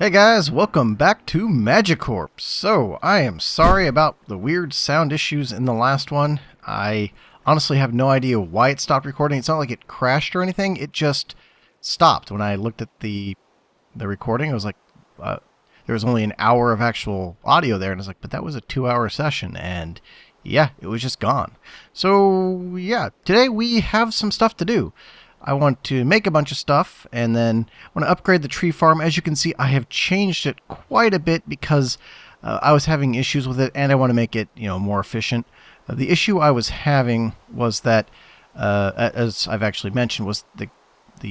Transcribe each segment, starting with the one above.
Hey guys, welcome back to MagiCorp. So, I am sorry about the weird sound issues in the last one. I honestly have no idea why it stopped recording. It's not like it crashed or anything, it just stopped. When I looked at the recording, I was like, there was only an hour of actual audio there, and I was like, but that was a 2-hour session, and yeah, it was just gone. So, yeah, today we have some stuff to do. I want to make a bunch of stuff, and then I want to upgrade the tree farm. As you can see, I have changed it quite a bit because I was having issues with it, and I want to make it, more efficient. The issue I was having was that, as I've actually mentioned, was the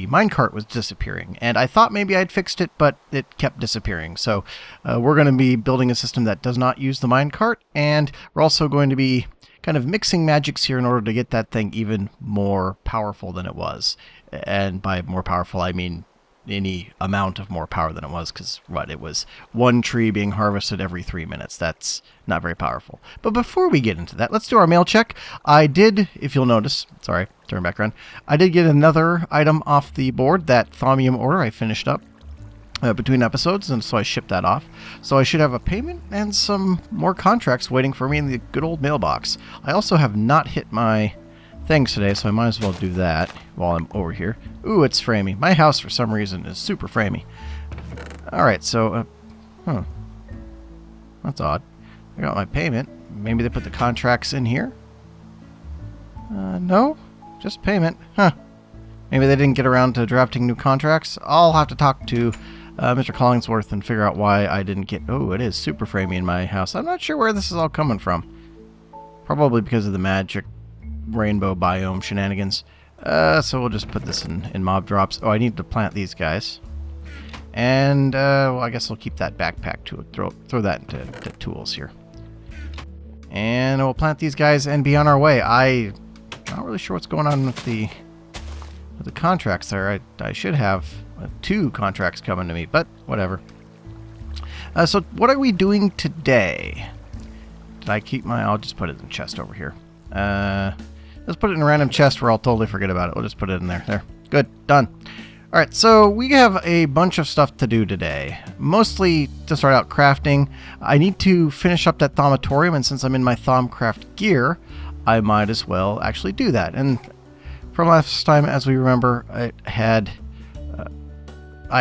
minecart was disappearing, and I thought maybe I'd fixed it, but it kept disappearing. So we're going to be building a system that does not use the minecart, and we're also going to be kind of mixing magics here in order to get that thing even more powerful than it was. And by more powerful, I mean any amount of more power than it was, because it was one tree being harvested every 3 minutes. That's not very powerful. But before we get into that, let's do our mail check. I did, if you'll notice, sorry, turn back around, I did get another item off the board, that Thaumium order I finished up between episodes, and so I shipped that off. So I should have a payment and some more contracts waiting for me in the good old mailbox. I also have not hit my things today, so I might as well do that while I'm over here. Ooh, it's framey. My house, for some reason, is super framey. Alright, so, that's odd. I got my payment. Maybe they put the contracts in here? No? Just payment. Huh. Maybe they didn't get around to drafting new contracts. I'll have to talk to Mr. Collingsworth and figure out why I didn't get... Oh, it is super framey in my house. I'm not sure where this is all coming from. Probably because of the magic rainbow biome shenanigans. So we'll just put this in mob drops. Oh, I need to plant these guys. And, well, I guess I'll keep that backpack to throw that into tools here. And we'll plant these guys and be on our way. I'm not really sure what's going on with the contracts there. I should have 2 contracts coming to me, but whatever. So what are we doing today? Did I keep my... I'll just put it in the chest over here. Let's put it in a random chest where I'll totally forget about it. We'll just put it in there. There. Good. Done. Alright, so we have a bunch of stuff to do today. Mostly to start out crafting. I need to finish up that Thaumatorium, and since I'm in my Thaumcraft gear, I might as well actually do that. And from last time, as we remember, I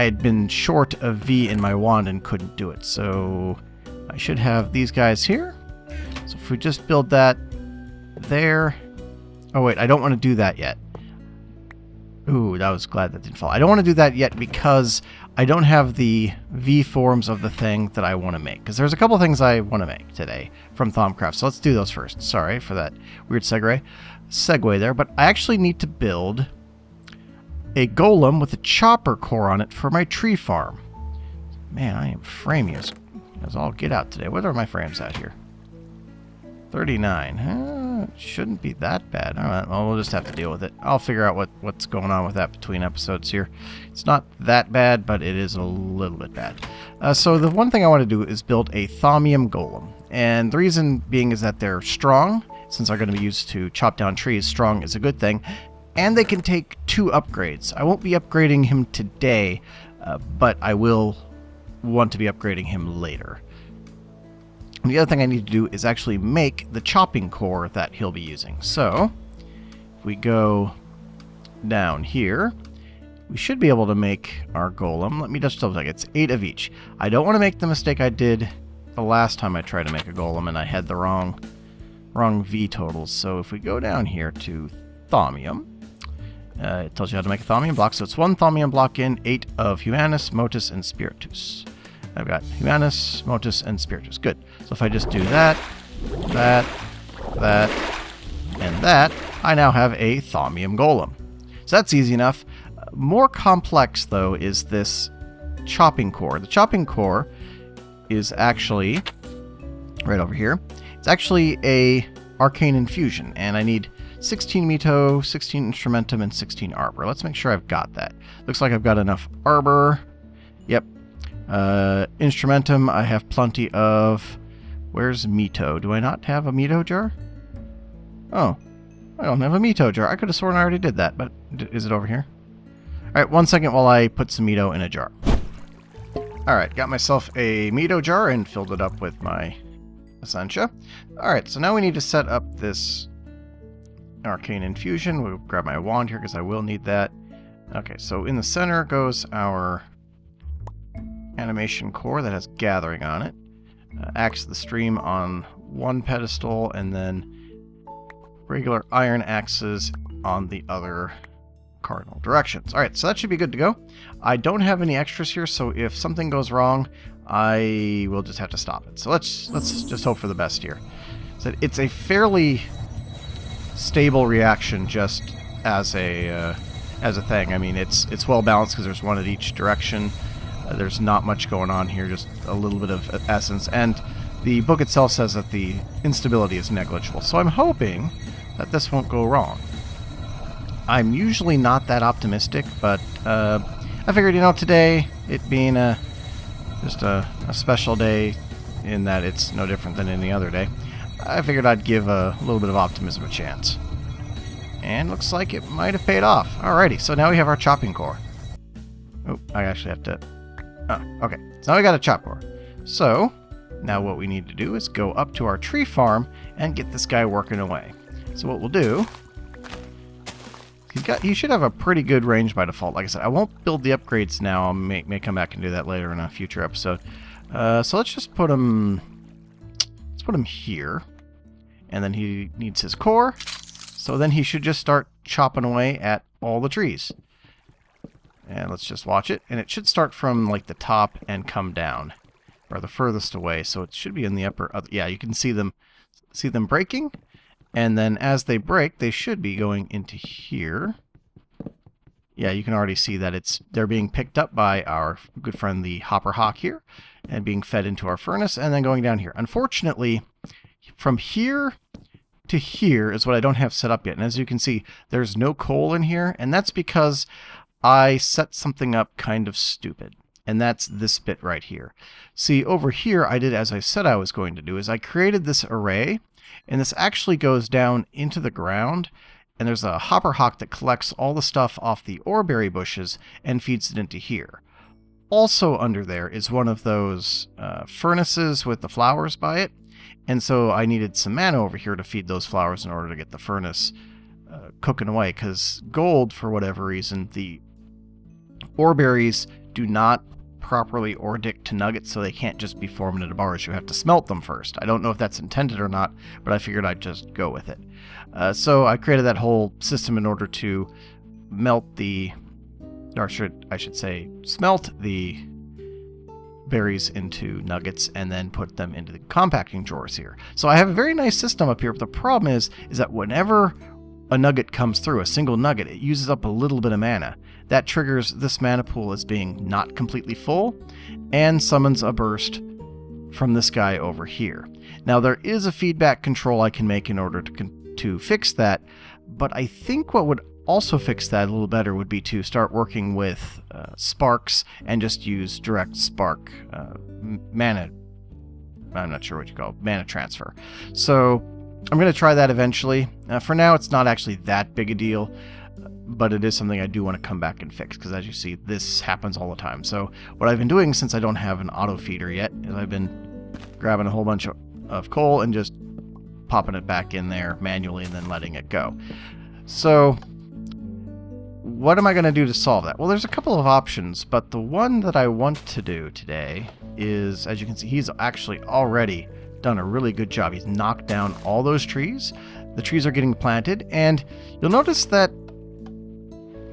had been short of V in my wand and couldn't do it. So I should have these guys here. So if we just build that there. Oh wait, I don't want to do that yet. Ooh, I was glad that didn't fall. I don't want to do that yet because I don't have the V forms of the thing that I want to make. Because there's a couple things I want to make today from Thaumcraft. So let's do those first. Sorry for that weird segue there. But I actually need to build a golem with a chopper core on it for my tree farm. Man, I am framey as all get out today. What are my frames at here? 39. It shouldn't be that bad. All right, well, we'll just have to deal with it. I'll figure out what's going on with that between episodes here. It's not that bad, but it is a little bit bad. So the one thing I want to do is build a Thaumium golem. And the reason being is that they're strong. Since they're going to be used to chop down trees, strong is a good thing. And they can take 2 upgrades. I won't be upgrading him today, but I will want to be upgrading him later. And the other thing I need to do is actually make the chopping core that he'll be using. So, if we go down here, we should be able to make our golem. Let me just double check. It's 8 of each. I don't want to make the mistake I did the last time I tried to make a golem and I had the wrong V totals. So if we go down here to Thaumium, it tells you how to make a Thaumium block. So it's 1 Thaumium block in, 8 of Humanus, Motus, and Spiritus. I've got Humanus, Motus, and Spiritus. Good. So if I just do that, and that, I now have a Thaumium golem. So that's easy enough. More complex, though, is this chopping core. The chopping core is actually right over here. It's actually a arcane infusion, and I need 16 Mito, 16 Instrumentum, and 16 Arbor. Let's make sure I've got that. Looks like I've got enough Arbor. Yep. Instrumentum, I have plenty of... Where's Mito? Do I not have a Mito jar? Oh, I don't have a Mito jar. I could have sworn I already did that, but is it over here? Alright, 1 second while I put some Mito in a jar. Alright, got myself a Mito jar and filled it up with my Essentia. Alright, so now we need to set up this Arcane Infusion. We'll grab my wand here because I will need that. Okay, so in the center goes our animation core that has gathering on it. Axe of the Stream on one pedestal, and then regular iron axes on the other cardinal directions. Alright, so that should be good to go. I don't have any extras here, so if something goes wrong, I will just have to stop it. So let's just hope for the best here. So it's a fairly stable reaction just as a thing. I mean, it's well balanced because there's one at each direction. There's not much going on here, just a little bit of essence. And the book itself says that the instability is negligible. So I'm hoping that this won't go wrong. I'm usually not that optimistic, but I figured, you know, today, it being just a special day in that it's no different than any other day, I figured I'd give a little bit of optimism a chance. And looks like it might have paid off. Alrighty, so now we have our chopping core. Oh, I actually have to... Oh, okay. So now we got a chop core. So, now what we need to do is go up to our tree farm and get this guy working away. So what we'll do... He should have a pretty good range by default. Like I said, I won't build the upgrades now. I may come back and do that later in a future episode. So let's just put him... Let's put him here. And then he needs his core. So then he should just start chopping away at all the trees. And let's just watch it. And it should start from like the top and come down. Or the furthest away. So it should be in the upper... yeah, you can see them breaking. And then as they break, they should be going into here. Yeah, you can already see that they're being picked up by our good friend the Hopper Hawk here and being fed into our furnace and then going down here. Unfortunately, from here to here is what I don't have set up yet. And as you can see, there's no coal in here, and that's because I set something up kind of stupid. And that's this bit right here. See, over here, I did as I said I was going to do, is I created this array. And this actually goes down into the ground, and there's a hopper hawk that collects all the stuff off the oreberry bushes and feeds it into here. Also under there is one of those furnaces with the flowers by it, and so I needed some mana over here to feed those flowers in order to get the furnace cooking away, because gold, for whatever reason, the oreberries do not properly oredict to nuggets, so they can't just be formed into bars. You have to smelt them first. I don't know if that's intended or not, but I figured I'd just go with it. So I created that whole system in order to melt the, or I should say, smelt the berries into nuggets and then put them into the compacting drawers here. So I have a very nice system up here, but the problem is that whenever a nugget comes through, a single nugget, it uses up a little bit of mana. That triggers this mana pool as being not completely full and summons a burst from this guy over here. Now there is a feedback control I can make in order to fix that, but I think what would also fix that a little better would be to start working with sparks and just use direct spark mana. I'm not sure what you call it, mana transfer. So I'm going to try that eventually. For now, it's not actually that big a deal, but it is something I do want to come back and fix, because as you see, this happens all the time. So what I've been doing, since I don't have an auto feeder yet, is I've been grabbing a whole bunch of coal and just popping it back in there manually and then letting it go. So what am I going to do to solve that? Well, there's a couple of options, but the one that I want to do today is, as you can see, he's actually already done a really good job. He's knocked down all those trees. The trees are getting planted, and you'll notice that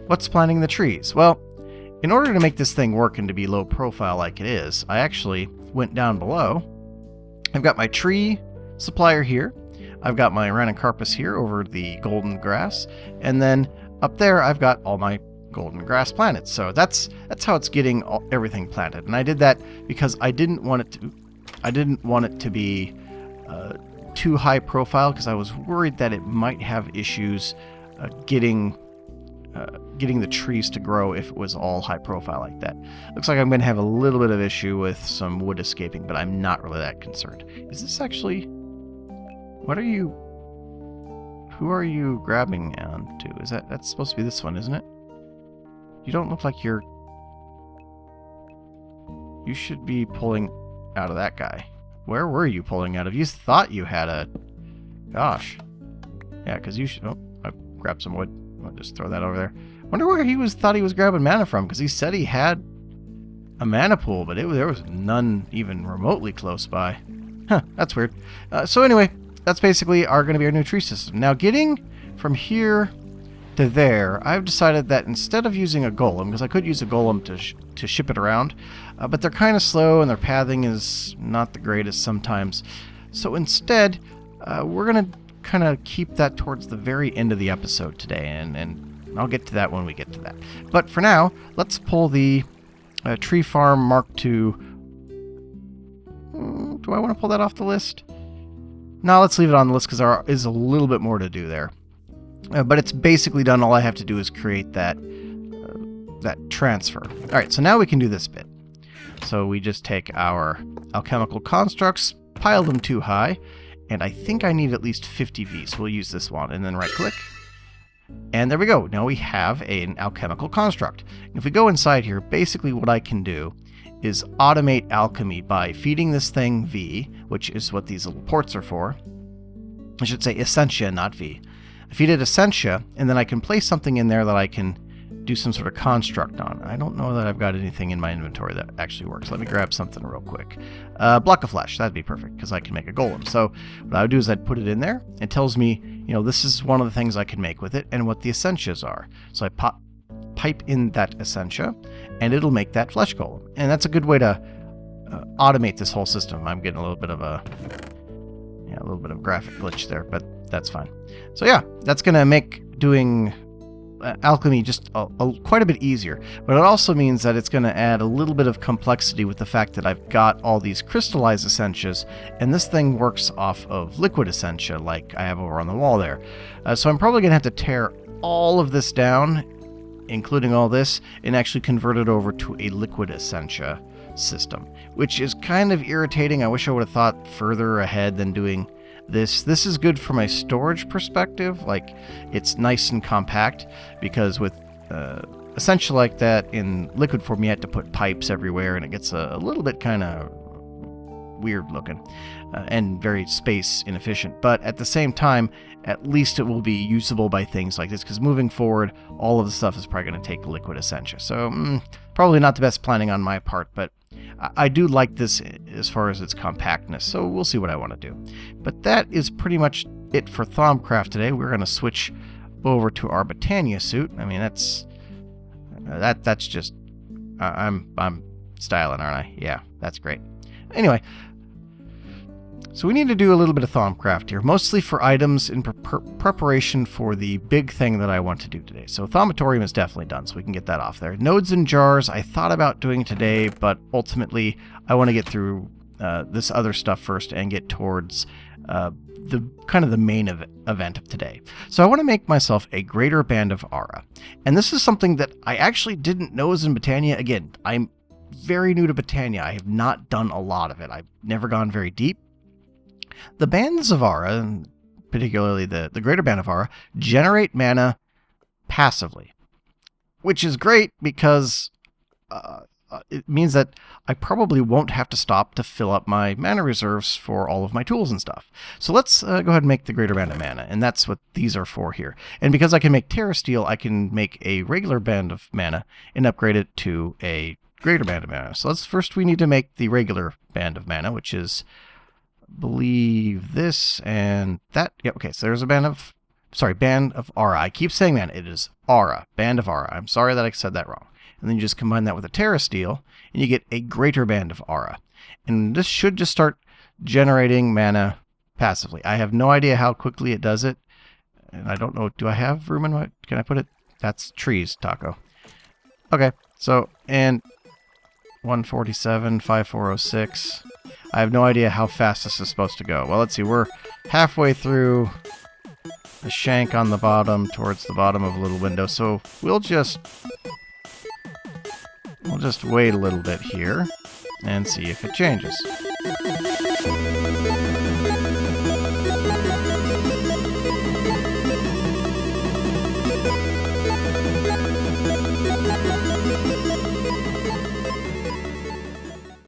what's planting the trees? Well, in order to make this thing work and to be low profile like it is, I actually went down below. I've got my tree supplier here. I've got my Ranuncarpus here over the golden grass, and then up there I've got all my golden grass planted. So that's how it's getting everything planted. And I did that because I didn't want it to be too high profile, because I was worried that it might have issues getting the trees to grow if it was all high profile like that. Looks like I'm going to have a little bit of issue with some wood escaping, but I'm not really that concerned. Is this actually... What are you... Who are you grabbing onto? That's supposed to be this one, isn't it? You don't look like you're... You should be pulling out of that guy. Where were you pulling out of? You thought you had a... Gosh. Yeah, because you should... Oh, I grabbed some wood. I'll just throw that over there. Wonder where he thought he was grabbing mana from, because he said he had a mana pool, but there was none even remotely close by. Huh, that's weird. So anyway, that's basically going to be our new tree system. Now, getting from here to there, I've decided that instead of using a golem, because I could use a golem to ship it around, but they're kind of slow and their pathing is not the greatest sometimes. So instead, we're going to kind of keep that towards the very end of the episode today, and I'll get to that when we get to that. But for now, let's pull the Tree Farm Mark II. Do I want to pull that off the list? No, let's leave it on the list because there is a little bit more to do there. But it's basically done. All I have to do is create that transfer. All right, so now we can do this bit. So we just take our alchemical constructs, pile them too high, and I think I need at least 50 V, so we'll use this one, and then right-click. And there we go. Now we have an alchemical construct. If we go inside here, basically what I can do is automate alchemy by feeding this thing V, which is what these little ports are for. I should say Essentia, not V. I feed it Essentia, and then I can place something in there that I can do some sort of construct on. I don't know that I've got anything in my inventory that actually works. Let me grab something real quick. Block of flesh, that'd be perfect, because I can make a golem. So what I would do is I'd put it in there. It tells me, you know, this is one of the things I can make with it, and what the Essentias are. So I pipe in that Essentia, and it'll make that flesh golem. And that's a good way to automate this whole system. I'm getting a little bit of a graphic glitch there, but that's fine. So yeah, that's going to make doing alchemy just quite a bit easier, but it also means that it's going to add a little bit of complexity with the fact that I've got all these crystallized essentias, and this thing works off of liquid essentia like I have over on the wall there. So I'm probably going to have to tear all of this down, including all this, and actually convert it over to a liquid essentia system, which is kind of irritating. I wish I would have thought further ahead than doing this. This is good from a storage perspective, like it's nice and compact, because with Essentia like that in liquid form you have to put pipes everywhere and it gets a little bit kind of weird looking and very space inefficient, but at the same time at least it will be usable by things like this, because moving forward all of the stuff is probably going to take liquid Essentia. So probably not the best planning on my part, but I do like this as far as its compactness, so we'll see what I want to do. But that is pretty much it for Thaumcraft today. We're going to switch over to our Botania suit. I mean, that's just I'm styling, aren't I? Yeah, that's great. Anyway, so we need to do a little bit of Thaumcraft here, mostly for items in preparation for the big thing that I want to do today. So Thaumatorium is definitely done, so we can get that off there. Nodes and jars, I thought about doing today, but ultimately I want to get through this other stuff first and get towards the main event of today. So I want to make myself a greater band of aura. And this is something that I actually didn't know was in Botania. Again, I'm very new to Botania. I have not done a lot of it. I've never gone very deep. The bands of aura, and particularly the greater band of aura, generate mana passively, which is great because it means that I probably won't have to stop to fill up my mana reserves for all of my tools and stuff. So let's go ahead and make the greater band of mana, and that's what these are for here. And because I can make Terra Steel, I can make a regular band of mana and upgrade it to a greater band of mana. So we need to make the regular band of mana, which is, I believe, this and that. Yeah, okay, so there's a band of aura. I keep saying mana. It is aura, band of aura. I'm sorry that I said that wrong. And then you just combine that with a Terra Steel, and you get a greater band of aura. And this should just start generating mana passively. I have no idea how quickly it does it, and I don't know. Do I have room in what? Can I put it? That's trees, Taco. Okay, so, and 147, 5406. I have no idea how fast this is supposed to go. Well, let's see. We're halfway through the shank on the bottom towards the bottom of a little window, so we'll just wait a little bit here and see if it changes.